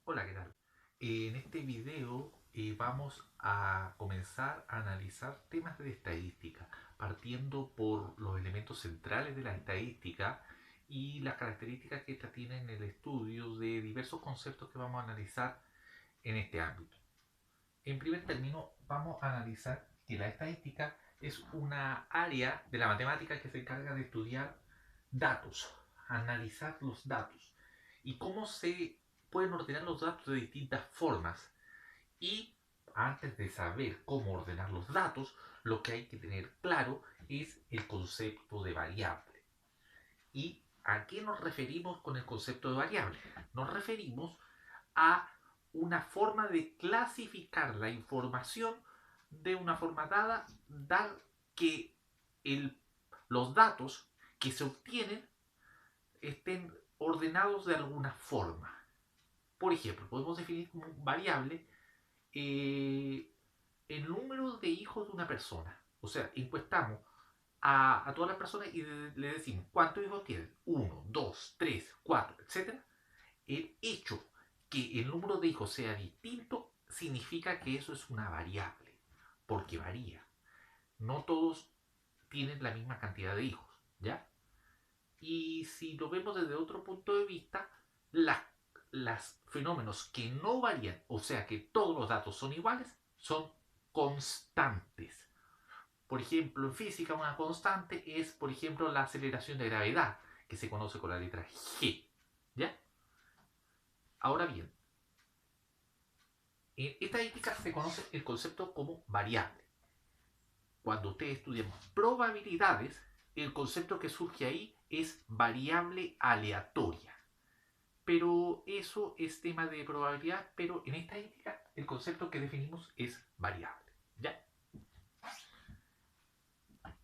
Hola, ¿qué tal? En este video vamos a comenzar a analizar temas de estadística, partiendo por los elementos centrales de la estadística y las características que esta tiene en el estudio de diversos conceptos que vamos a analizar en este ámbito. En primer término, vamos a analizar que la estadística es una área de la matemática que se encarga de estudiar datos, analizar los datos y cómo se pueden ordenar los datos de distintas formas. Y antes de saber cómo ordenar los datos, lo que hay que tener claro es el concepto de variable. ¿Y a qué nos referimos con el concepto de variable? Nos referimos a una forma de clasificar la información de una forma dada, dar que el, los datos que se obtienen estén ordenados de alguna forma. Por ejemplo, podemos definir como variable eh, el número de hijos de una persona. O sea, encuestamos a todas las personas y le decimos cuántos hijos tienen. Uno, dos, tres, cuatro, etcétera. El hecho que el número de hijos sea distinto significa que eso es una variable, porque varía. No todos tienen la misma cantidad de hijos, ¿ya? Y si lo vemos desde otro punto de vista, las fenómenos que no varían, o sea que todos los datos son iguales, son constantes. Por ejemplo, en física una constante es, por ejemplo, la aceleración de gravedad, que se conoce con la letra G. ¿Ya? Ahora bien, en estadística se conoce el concepto como variable. Cuando ustedes estudian probabilidades, el concepto que surge ahí es variable aleatoria. Pero eso es tema de probabilidad, pero en estadística el concepto que definimos es variable. ¿Ya?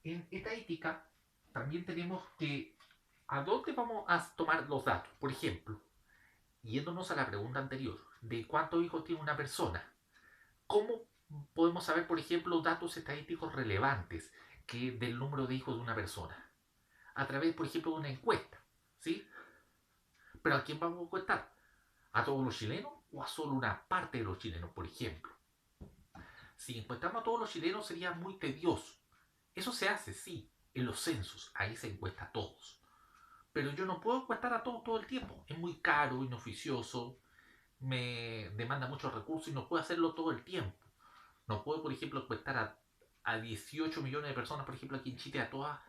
En estadística también tenemos que ¿a dónde vamos a tomar los datos? Por ejemplo, yéndonos a la pregunta anterior, de cuántos hijos tiene una persona, ¿cómo podemos saber, por ejemplo, datos estadísticos relevantes que del número de hijos de una persona? A través, por ejemplo, de una encuesta, ¿sí? Pero ¿a quién vamos a encuestar? ¿A todos los chilenos o a solo una parte de los chilenos, por ejemplo? Si encuestamos a todos los chilenos sería muy tedioso. Eso se hace, sí, en los censos, ahí se encuesta a todos. Pero yo no puedo encuestar a todos todo el tiempo. Es muy caro, inoficioso, me demanda muchos recursos y no puedo hacerlo todo el tiempo. No puedo, por ejemplo, encuestar a 18 millones de personas, por ejemplo, aquí en Chile, a todas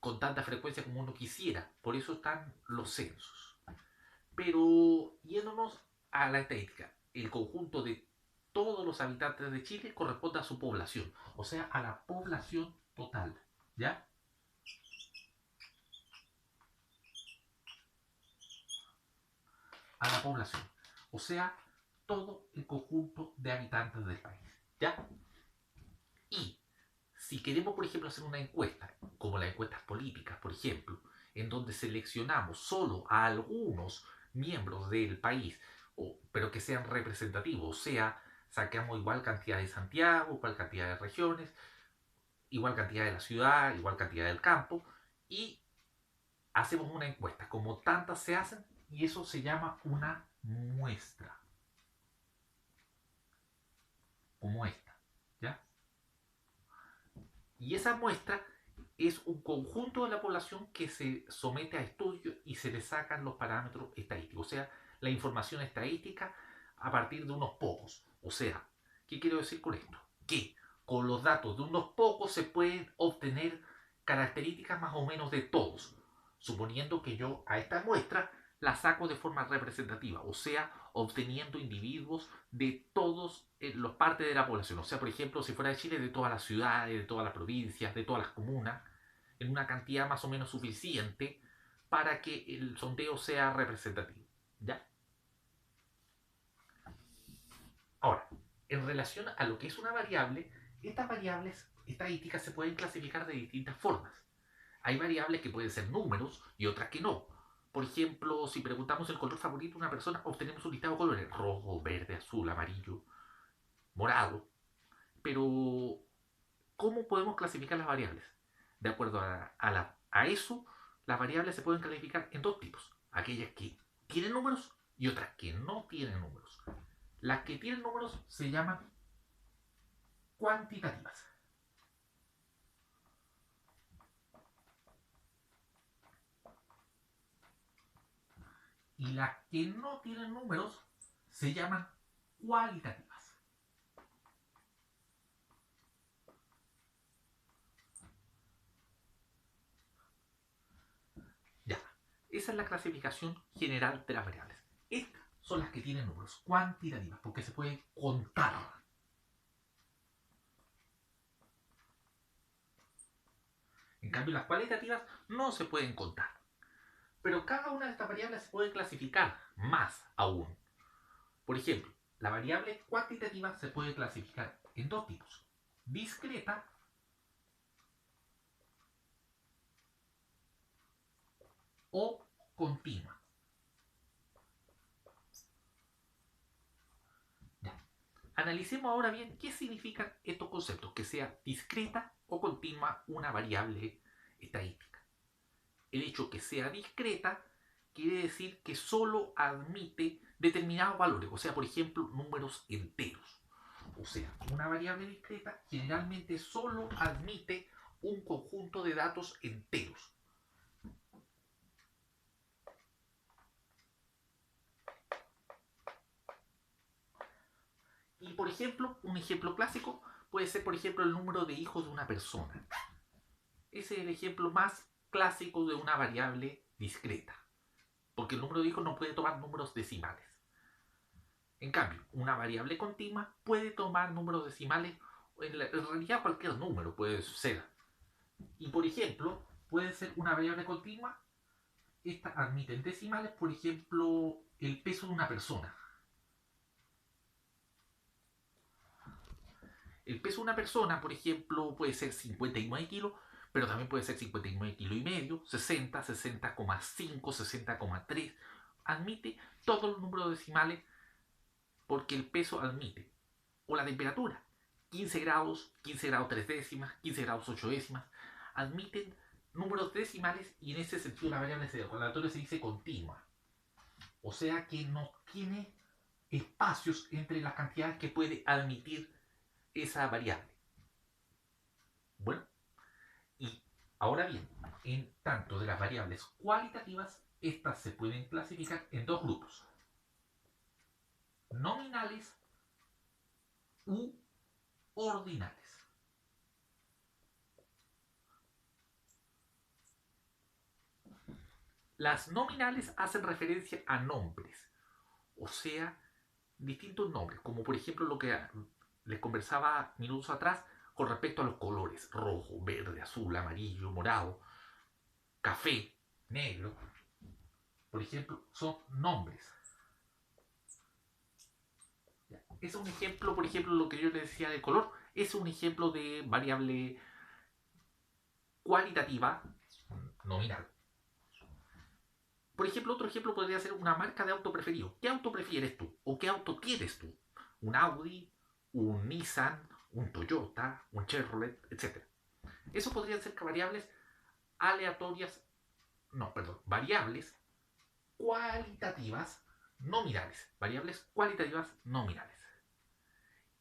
con tanta frecuencia como uno quisiera. Por eso están los censos. Pero yéndonos a la estadística, el conjunto de todos los habitantes de Chile corresponde a su población, o sea, a la población total. ¿Ya? A la población. O sea, todo el conjunto de habitantes del país. ¿Ya? Y si queremos, por ejemplo, hacer una encuesta, como las encuestas políticas, por ejemplo, en donde seleccionamos solo a algunos miembros del país, pero que sean representativos, o sea, sacamos igual cantidad de Santiago, igual cantidad de regiones, igual cantidad de la ciudad, igual cantidad del campo, y hacemos una encuesta, como tantas se hacen, y eso se llama una muestra, como esta, ¿ya? Y esa muestra es un conjunto de la población que se somete a estudio y se le sacan los parámetros estadísticos, o sea, la información estadística a partir de unos pocos. O sea, ¿qué quiero decir con esto? Que con los datos de unos pocos se pueden obtener características más o menos de todos, suponiendo que yo a esta muestra la saco de forma representativa, o sea, obteniendo individuos de todos los partes de la población. O sea, por ejemplo, si fuera de Chile, de todas las ciudades, de todas las provincias, de todas las comunas, en una cantidad más o menos suficiente para que el sondeo sea representativo. ¿Ya? Ahora, en relación a lo que es una variable, estas variables estadísticas se pueden clasificar de distintas formas. Hay variables que pueden ser números y otras que no. Por ejemplo, si preguntamos el color favorito de una persona, obtenemos un listado de colores: rojo, verde, azul, amarillo, morado. Pero, ¿cómo podemos clasificar las variables? De acuerdo a eso, las variables se pueden clasificar en dos tipos. Aquellas que tienen números y otras que no tienen números. Las que tienen números se llaman cuantitativas. Y las que no tienen números se llaman cualitativas. Ya, esa es la clasificación general de las variables. Estas son las que tienen números, cuantitativas, porque se pueden contar. En cambio, las cualitativas no se pueden contar. Pero cada una de estas variables se puede clasificar más aún. Por ejemplo, la variable cuantitativa se puede clasificar en dos tipos: discreta o continua. Ya. Analicemos ahora bien qué significan estos conceptos, que sea discreta o continua una variable estadística. El hecho que sea discreta quiere decir que solo admite determinados valores, o sea, por ejemplo, números enteros. O sea, una variable discreta generalmente solo admite un conjunto de datos enteros. Y por ejemplo, un ejemplo clásico puede ser, por ejemplo, el número de hijos de una persona. Ese es el ejemplo más clásico de una variable discreta, porque el número de hijos no puede tomar números decimales. En cambio, una variable continua puede tomar números decimales, en realidad cualquier número puede ser. Y por ejemplo, puede ser una variable continua, esta admite en decimales, por ejemplo, el peso de una persona. El peso de una persona, por ejemplo, puede ser 59 kilos, pero también puede ser 59 kilos y medio, 60, 60,5, 60,3. Admite todos los números decimales porque el peso admite. O la temperatura, 15 grados, 15 grados 3 décimas, 15 grados 8 décimas, admiten números decimales y en ese sentido la variable aleatoria se dice continua. O sea que no tiene espacios entre las cantidades que puede admitir esa variable. Bueno, y ahora bien, en tanto de las variables cualitativas, estas se pueden clasificar en dos grupos: nominales u ordinales. Las nominales hacen referencia a nombres, o sea, distintos nombres, como por ejemplo lo que les conversaba minutos atrás con respecto a los colores: rojo, verde, azul, amarillo, morado, café, negro. Por ejemplo, son nombres. Es un ejemplo, por ejemplo, lo que yo les decía de color, es un ejemplo de variable cualitativa nominal. Por ejemplo, otro ejemplo podría ser una marca de auto preferido. ¿Qué auto prefieres tú? ¿O qué auto tienes tú? ¿Un Audi? ¿Un Nissan? ¿Un Toyota? ¿Un Chevrolet? Etcétera. Eso podrían ser variables aleatorias, no, perdón, variables cualitativas nominales. Variables cualitativas nominales.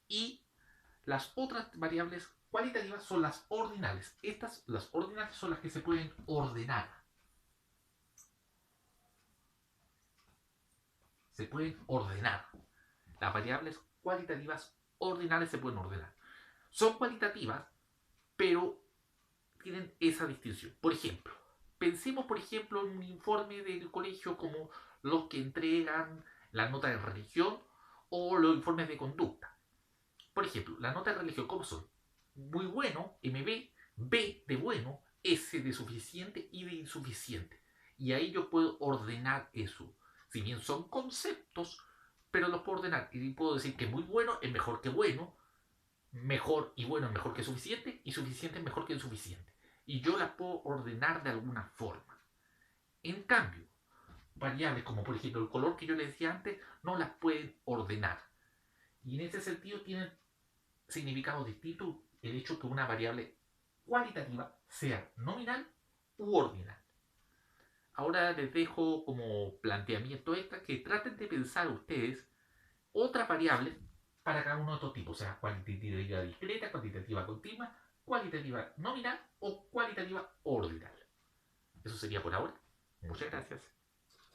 Y las otras variables cualitativas son las ordinales. Estas, las ordinales, son las que se pueden ordenar. Se pueden ordenar. Las variables cualitativas ordinales se pueden ordenar. Son cualitativas, pero tienen esa distinción. Por ejemplo, pensemos, por ejemplo, en un informe del colegio como los que entregan la nota de religión o los informes de conducta. Por ejemplo, la nota de religión, ¿cómo son? Muy bueno, MB, B de bueno, S de suficiente y de insuficiente. Y ahí yo puedo ordenar eso. Si bien son conceptos, pero los puedo ordenar. Y puedo decir que muy bueno es mejor que bueno, mejor y bueno es mejor que suficiente, y suficiente es mejor que insuficiente. Y yo las puedo ordenar de alguna forma. En cambio, variables como por ejemplo el color que yo les decía antes, no las pueden ordenar. Y en ese sentido tienen significados distintos el hecho que una variable cualitativa sea nominal u ordinal. Ahora les dejo como planteamiento esta, que traten de pensar ustedes otras variables para cada uno de estos tipos, o sea, cuantitativa discreta, cuantitativa continua, cualitativa nominal o cualitativa ordinal. Eso sería por ahora. Muchas gracias.